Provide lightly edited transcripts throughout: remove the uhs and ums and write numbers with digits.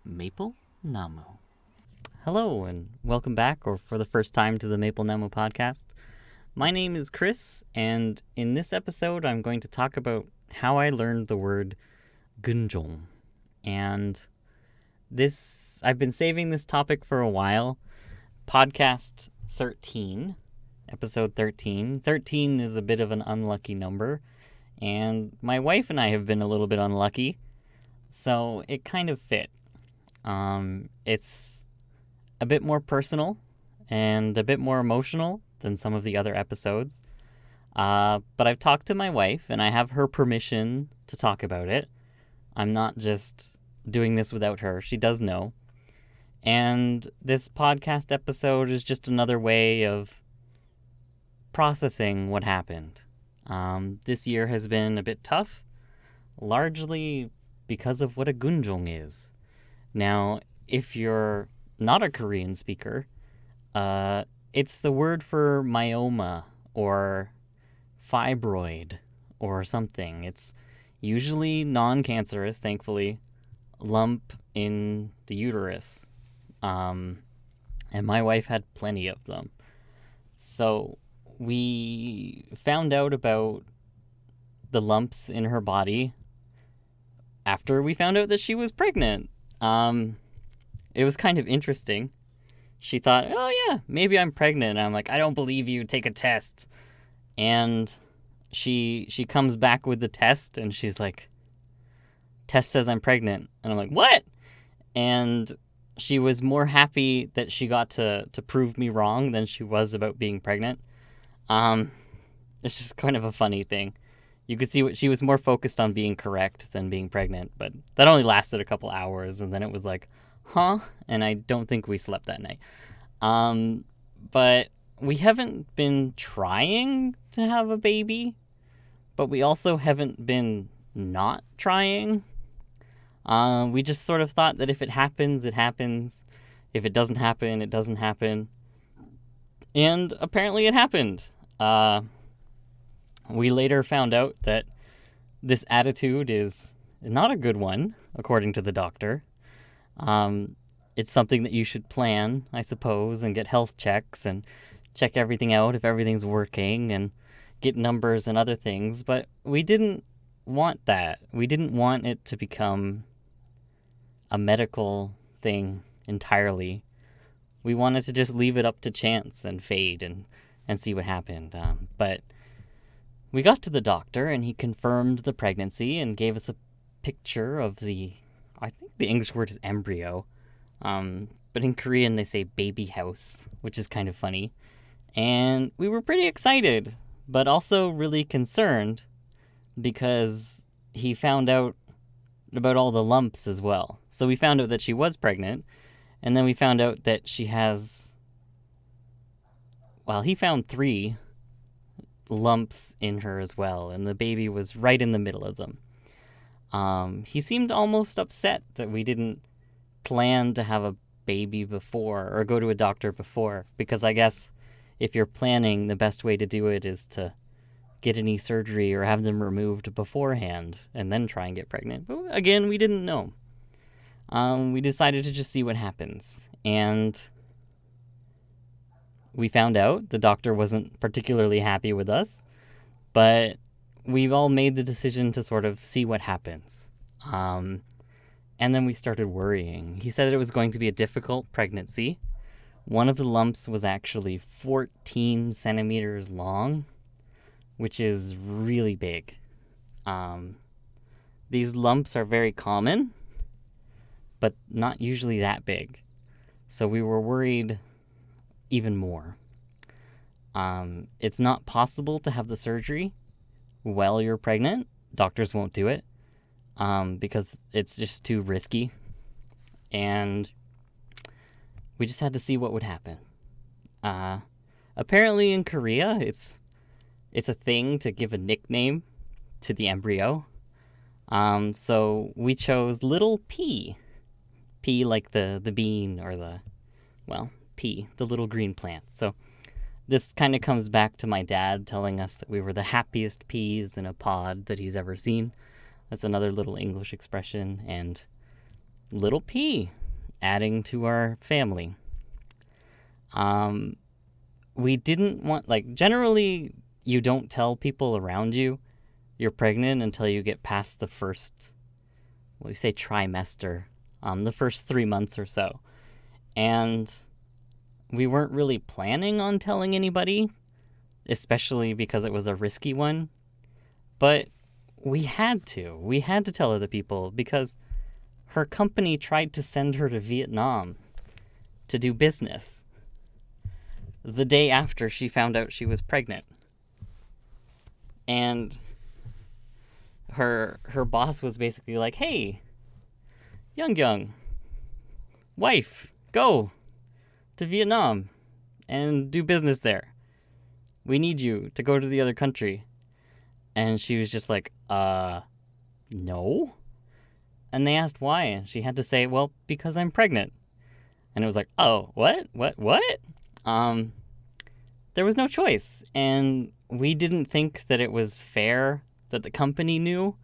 Maple Namu. Hello, and welcome back, or for the first time, to the Maple Namu Podcast. My name is Chris, and in this episode, I'm going to talk about how I learned the word gunjong. And I've been saving this topic for a while. Podcast 13, episode 13. 13 is a bit of an unlucky number, and my wife and I have been a little bit unlucky, so it kind of fit. It's a bit more personal and a bit more emotional than some of the other episodes. But I've talked to my wife, and I have her permission to talk about it. I'm not just doing this without her. She does know. And this podcast episode is just another way of processing what happened. This year has been a bit tough, largely because of what a gunjong is. Now, if you're not a Korean speaker, it's the word for myoma or fibroid or something. It's usually non-cancerous, thankfully, lump in the uterus. And my wife had plenty of them. So we found out about the lumps in her body after we found out that she was pregnant. It was kind of interesting. She thought, oh yeah, maybe I'm pregnant. And I'm like, I don't believe you, take a test. And she comes back with the test, and she's like, test says I'm pregnant. And I'm like, what? And she was more happy that she got to prove me wrong than she was about being pregnant. It's just kind of a funny thing. You could see what she was more focused on being correct than being pregnant, but that only lasted a couple hours, and then it was like, huh? And I don't think we slept that night. But we haven't been trying to have a baby, but we also haven't been not trying. We just sort of thought that if it happens, it happens. If it doesn't happen, it doesn't happen. And apparently it happened. We later found out that this attitude is not a good one, according to the doctor. It's something that you should plan, I suppose, and get health checks and check everything out if everything's working and get numbers and other things. But we didn't want that. We didn't want it to become a medical thing entirely. We wanted to just leave it up to chance and fate and see what happened. But we got to the doctor, and he confirmed the pregnancy and gave us a picture of I think the English word is embryo. But in Korean they say baby house, which is kind of funny. And we were pretty excited, but also really concerned because he found out about all the lumps as well. So we found out that she was pregnant, and then we found out that she has, he found 3 lumps in her as well, and the baby was right in the middle of them. He seemed almost upset that we didn't plan to have a baby before or go to a doctor before, because I guess if you're planning, the best way to do it is to get any surgery or have them removed beforehand and then try and get pregnant. But again, we didn't know. We decided to just see what happens. And we found out the doctor wasn't particularly happy with us, but we've all made the decision to sort of see what happens. And then we started worrying. He said that it was going to be a difficult pregnancy. One of the lumps was actually 14 centimeters long, which is really big. These lumps are very common, but not usually that big. So we were worried even more. It's not possible to have the surgery while you're pregnant. Doctors won't do it because it's just too risky. And we just had to see what would happen. Apparently in Korea, it's a thing to give a nickname to the embryo. So we chose Little Pea. Pea like the bean or pea, the little green plant. So this kind of comes back to my dad telling us that we were the happiest peas in a pod that he's ever seen. That's another little English expression. And little p, adding to our family. We didn't want, generally you don't tell people around you you're pregnant until you get past the first, we say trimester, the first 3 months or so. And we weren't really planning on telling anybody, especially because it was a risky one. But we had to. We had to tell other people because her company tried to send her to Vietnam to do business the day after she found out she was pregnant. And her boss was basically like, hey, young, wife, go to Vietnam and do business there. We need you to go to the other country. And she was just like, no. And they asked why, and she had to say, well, because I'm pregnant. And it was like, oh, what? There was no choice. And we didn't think that it was fair that the company knew.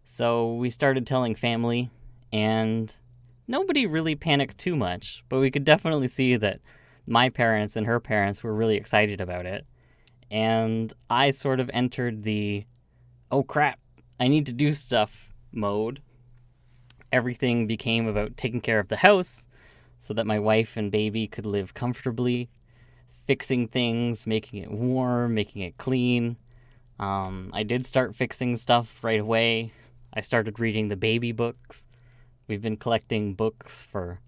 So we started telling family, and nobody really panicked too much, but we could definitely see that my parents and her parents were really excited about it. And I sort of entered the, oh crap, I need to do stuff mode. Everything became about taking care of the house so that my wife and baby could live comfortably, fixing things, making it warm, making it clean. I did start fixing stuff right away. I started reading the baby books. We've been collecting books for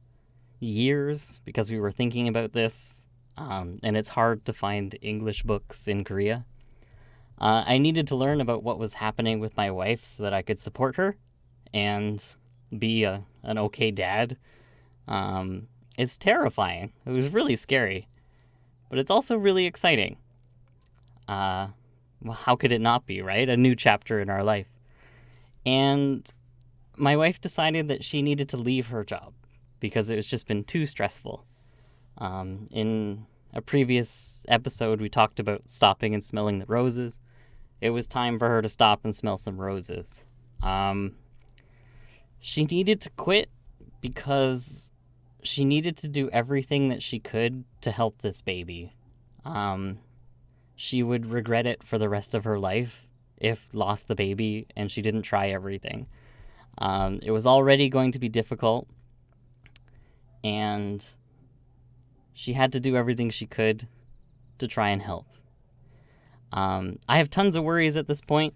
years because we were thinking about this. And it's hard to find English books in Korea. I needed to learn about what was happening with my wife so that I could support her and be an okay dad. It's terrifying. It was really scary. But it's also really exciting. Well, how could it not be, right? A new chapter in our life. And my wife decided that she needed to leave her job because it was just been too stressful. In a previous episode, we talked about stopping and smelling the roses. It was time for her to stop and smell some roses. She needed to quit because she needed to do everything that she could to help this baby. She would regret it for the rest of her life if lost the baby and she didn't try everything. It was already going to be difficult, and she had to do everything she could to try and help. I have tons of worries at this point.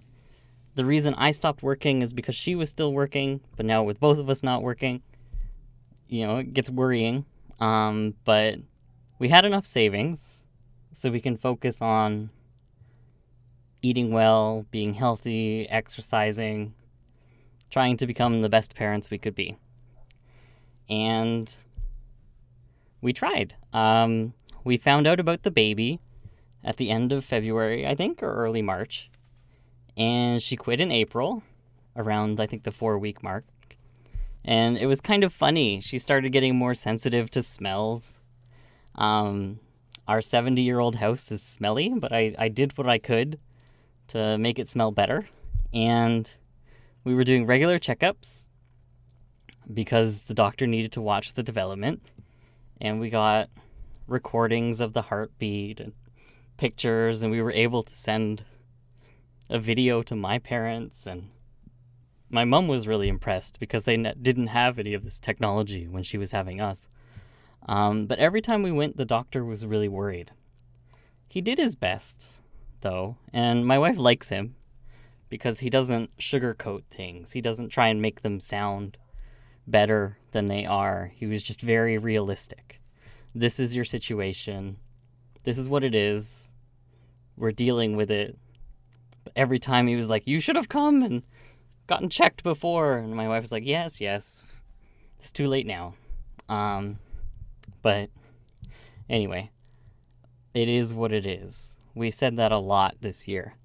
The reason I stopped working is because she was still working, but now with both of us not working, it gets worrying. But we had enough savings so we can focus on eating well, being healthy, exercising, trying to become the best parents we could be. And we tried. We found out about the baby at the end of February, I think, or early March. And she quit in April, around, I think, the 4-week mark. And it was kind of funny. She started getting more sensitive to smells. Our 70-year-old house is smelly, but I did what I could to make it smell better. And we were doing regular checkups because the doctor needed to watch the development. And we got recordings of the heartbeat and pictures, and we were able to send a video to my parents. And my mom was really impressed because they didn't have any of this technology when she was having us. But every time we went, the doctor was really worried. He did his best, though, and my wife likes him because he doesn't sugarcoat things. He doesn't try and make them sound better than they are. He was just very realistic. This is your situation. This is what it is. We're dealing with it. But every time he was like, you should have come and gotten checked before. And my wife was like, yes. It's too late now. But anyway, it is what it is. We said that a lot this year.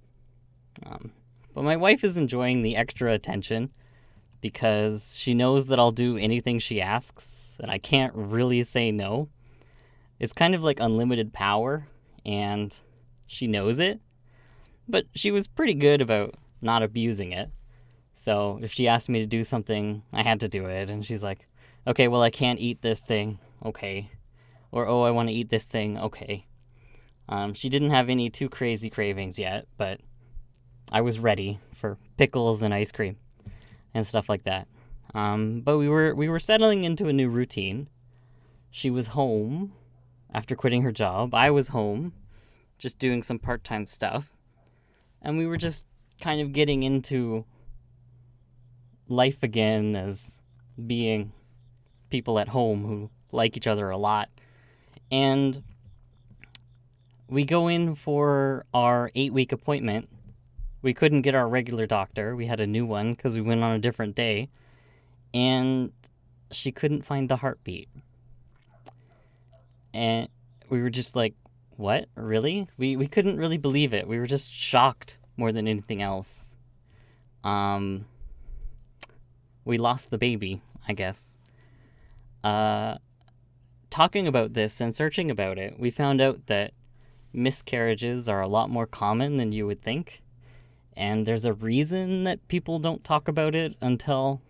But my wife is enjoying the extra attention because she knows that I'll do anything she asks, and I can't really say no. It's kind of like unlimited power, and she knows it. But she was pretty good about not abusing it. So if she asked me to do something, I had to do it. And she's like, okay, well, I can't eat this thing. Okay. Or, oh, I want to eat this thing. Okay. She didn't have any too crazy cravings yet, but I was ready for pickles and ice cream and stuff like that. But we were settling into a new routine. She was home after quitting her job. I was home just doing some part-time stuff. And we were just kind of getting into life again as being people at home who like each other a lot. And we go in for our 8-week appointment. We couldn't get our regular doctor. We had a new one because we went on a different day. And she couldn't find the heartbeat. And we were just like, what? Really? We couldn't really believe it. We were just shocked more than anything else. We lost the baby, I guess. Talking about this and searching about it, we found out that miscarriages are a lot more common than you would think. And there's a reason that people don't talk about it until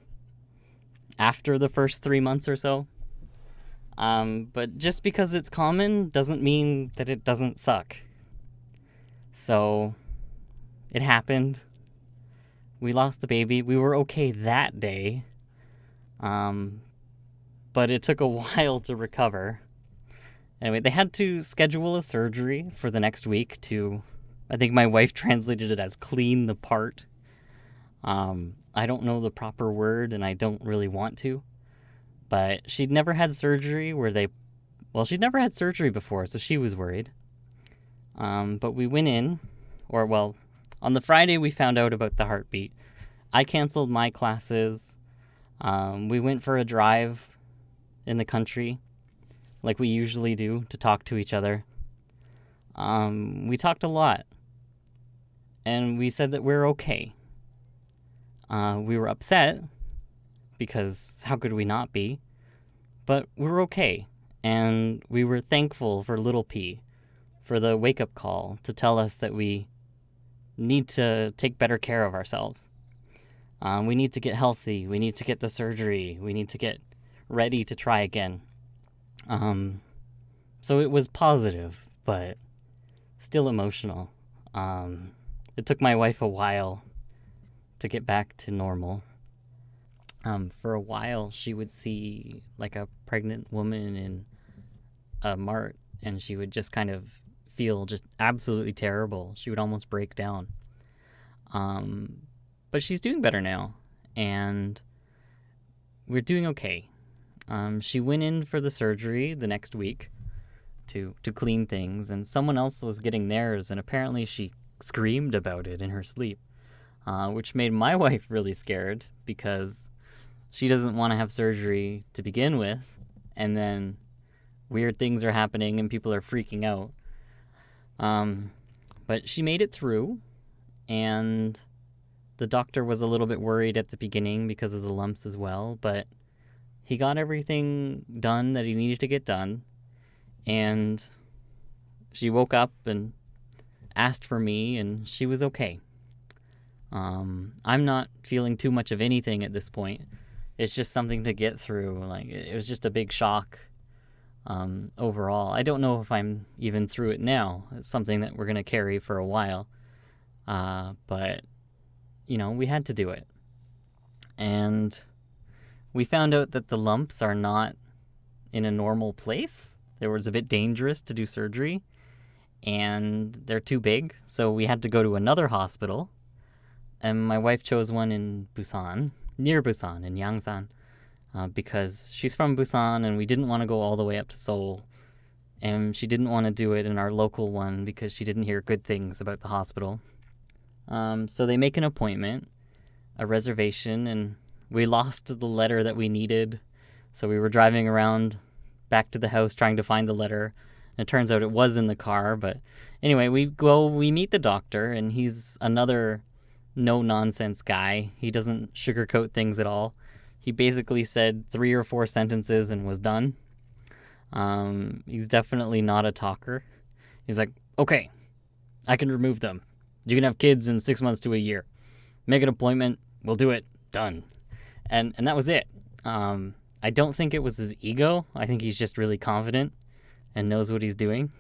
after the first 3 months or so. But just because it's common doesn't mean that it doesn't suck. So it happened. We lost the baby. We were okay that day. But it took a while to recover. Anyway, they had to schedule a surgery for the next week to, I think my wife translated it as clean the part. I don't know the proper word and I don't really want to. But she'd never had surgery she'd never had surgery before, so she was worried. But we went in, on the Friday we found out about the heartbeat. I canceled my classes. We went for a drive in the country, like we usually do, to talk to each other. We talked a lot. And we said that we're okay. We were upset, because how could we not be? But we were okay. And we were thankful for Little P, for the wake-up call to tell us that we need to take better care of ourselves. We need to get healthy. We need to get the surgery. We need to get ready to try again. So it was positive, but still emotional. It took my wife a while to get back to normal. For a while, she would see like a pregnant woman in a mart, and she would just kind of feel just absolutely terrible. She would almost break down. But she's doing better now, and we're doing okay. She went in for the surgery the next week to clean things, and someone else was getting theirs, and apparently she screamed about it in her sleep, which made my wife really scared because she doesn't want to have surgery to begin with, and then weird things are happening and people are freaking out. But she made it through, and the doctor was a little bit worried at the beginning because of the lumps as well, but he got everything done that he needed to get done, and she woke up and asked for me, and she was okay. I'm not feeling too much of anything at this point. It's just something to get through. Like, it was just a big shock overall. I don't know if I'm even through it now. It's something that we're going to carry for a while. But, we had to do it. And we found out that the lumps are not in a normal place. It was a bit dangerous to do surgery, and they're too big. So we had to go to another hospital. And my wife chose one in Busan, near Busan, in Yangsan, because she's from Busan, and we didn't want to go all the way up to Seoul. And she didn't want to do it in our local one because she didn't hear good things about the hospital. So they make an appointment, a reservation, and we lost the letter that we needed. So we were driving around back to the house trying to find the letter. And it turns out it was in the car. But anyway, we meet the doctor, and he's another no-nonsense guy. He doesn't sugarcoat things at all. He basically said 3 or 4 sentences and was done. He's definitely not a talker. He's like, okay, I can remove them. You can have kids in 6 months to a year. Make an appointment. we'll do it, done. And that was it. I don't think it was his ego. I think he's just really confident and knows what he's doing.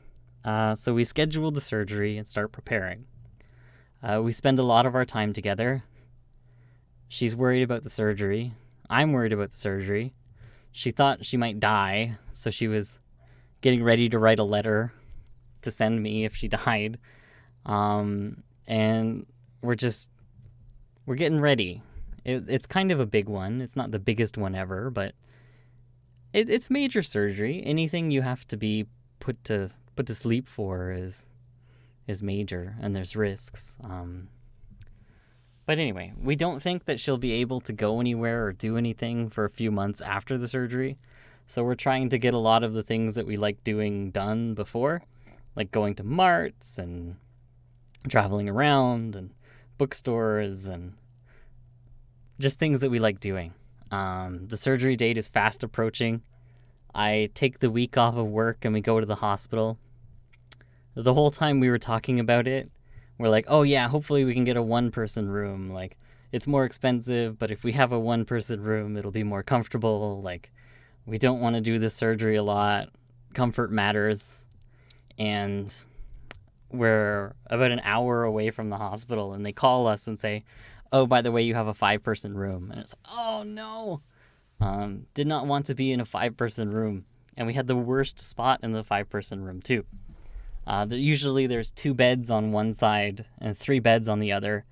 So we scheduled the surgery and start preparing. We spend a lot of our time together. She's worried about the surgery. I'm worried about the surgery. She thought she might die, so she was getting ready to write a letter to send me if she died. And we're getting ready. It's kind of a big one. It's not the biggest one ever, but it's major surgery. Anything you have to be put to sleep for is major, and there's risks. But anyway, we don't think that she'll be able to go anywhere or do anything for a few months after the surgery. So we're trying to get a lot of the things that we like doing done before, like going to marts and traveling around and bookstores and just things that we like doing. The surgery date is fast approaching. I take the week off of work and we go to the hospital. The whole time we were talking about it, we're like, oh yeah, hopefully we can get a one-person room. Like, it's more expensive, but if we have a one-person room, it'll be more comfortable. Like, we don't want to do this surgery a lot. Comfort matters. And we're about an hour away from the hospital, and they call us and say, oh, by the way, you have a 5-person room. And it's, oh no. Did not want to be in a 5-person room. And we had the worst spot in the 5-person room too. Usually there's 2 beds on one side and 3 beds on the other,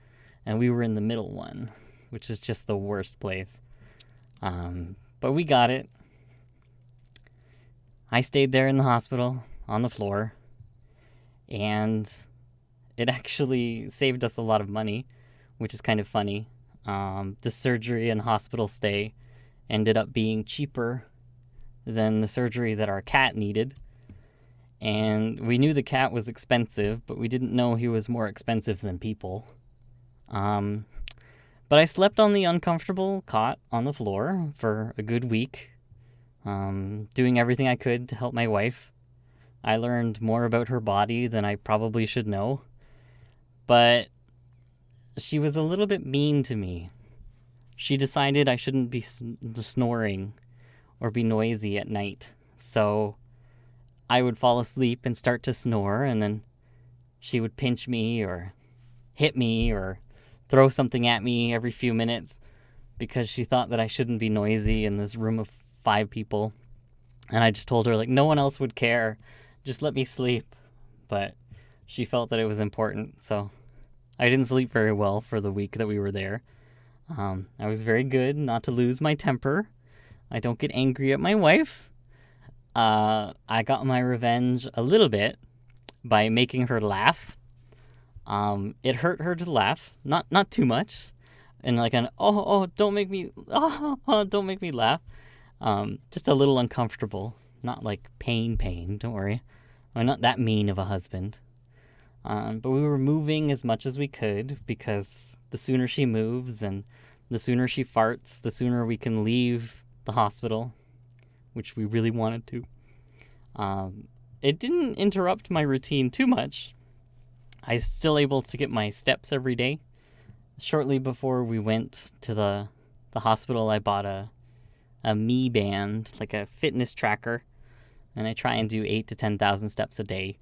and we were in the middle one, which is just the worst place. But we got it. I stayed there in the hospital on the floor, and it actually saved us a lot of money, which is kind of funny. The surgery and hospital stay ended up being cheaper than the surgery that our cat needed. And we knew the cat was expensive, but we didn't know he was more expensive than people. But I slept on the uncomfortable cot on the floor for a good week, doing everything I could to help my wife. I learned more about her body than I probably should know. But she was a little bit mean to me. She decided I shouldn't be snoring or be noisy at night. So I would fall asleep and start to snore, and then she would pinch me or hit me or throw something at me every few minutes because she thought that I shouldn't be noisy in this room of 5 people. And I just told her, like, no one else would care. Just let me sleep. But she felt that it was important, so I didn't sleep very well for the week that we were there. I was very good not to lose my temper. I don't get angry at my wife. I got my revenge a little bit by making her laugh. It hurt her to laugh, not too much, and like an don't make me laugh. Just a little uncomfortable, not like pain. Don't worry, I'm not that mean of a husband. But we were moving as much as we could because the sooner she moves and the sooner she farts, the sooner we can leave the hospital, which we really wanted to. It didn't interrupt my routine too much. I was still able to get my steps every day. Shortly before we went to the hospital, I bought a Mi band, like a fitness tracker, and I try and do 8,000 to 10,000 steps a day.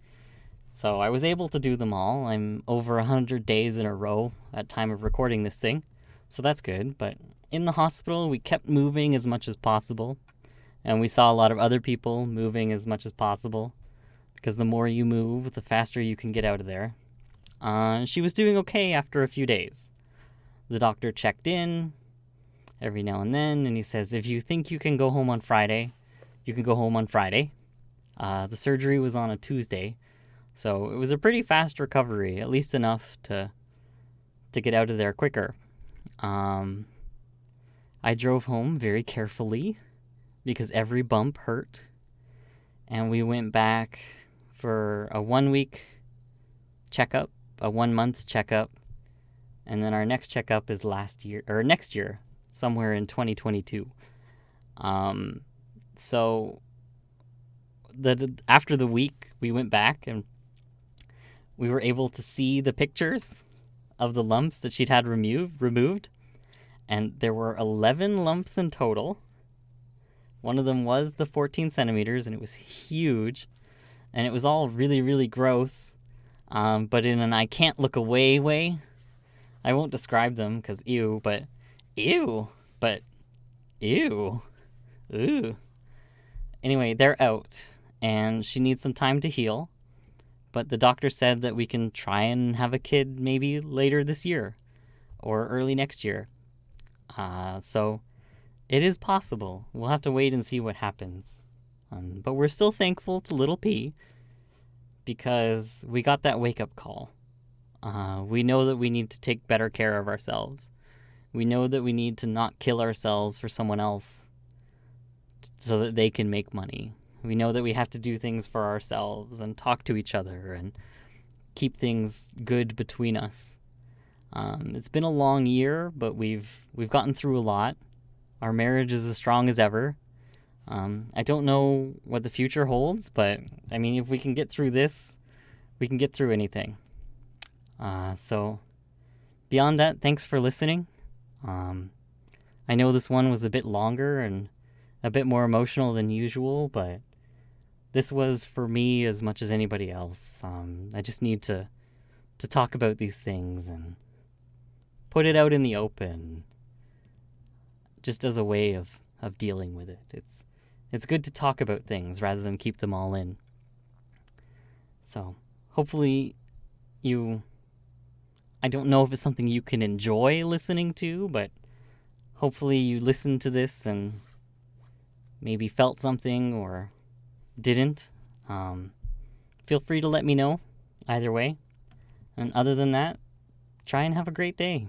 So I was able to do them all. I'm over 100 days in a row at time of recording this thing, so that's good. But in the hospital, we kept moving as much as possible, and we saw a lot of other people moving as much as possible, because the more you move, the faster you can get out of there. She was doing okay after a few days. The doctor checked in every now and then, and he says, if you think you can go home on Friday, you can go home on Friday. The surgery was on a Tuesday, so it was a pretty fast recovery, at least enough to get out of there quicker. I drove home very carefully because every bump hurt, and we went back for a 1-week checkup, a 1-month checkup, and then our next checkup is next year, somewhere in 2022. So after the week, we went back and we were able to see the pictures of the lumps that she'd had removed, and there were 11 lumps in total. One of them was the 14 centimeters, and it was huge, and it was all really, really gross, but in an I can't look away way. I won't describe them, because ew, but ew, but ew, ooh. Anyway, they're out, and she needs some time to heal, but the doctor said that we can try and have a kid maybe later this year, or early next year. So it is possible. We'll have to wait and see what happens. But we're still thankful to little P because we got that wake-up call. We know that we need to take better care of ourselves. We know that we need to not kill ourselves for someone else so that they can make money. We know that we have to do things for ourselves and talk to each other and keep things good between us. It's been a long year, but we've gotten through a lot. Our marriage is as strong as ever. I don't know what the future holds, but I mean, if we can get through this, we can get through anything. So beyond that, thanks for listening. I know this one was a bit longer and a bit more emotional than usual, but this was for me as much as anybody else. I just need to talk about these things and put it out in the open, just as a way of dealing with it. It's good to talk about things rather than keep them all in. So hopefully I don't know if it's something you can enjoy listening to, but hopefully you listened to this and maybe felt something or didn't. Feel free to let me know either way. And other than that, try and have a great day.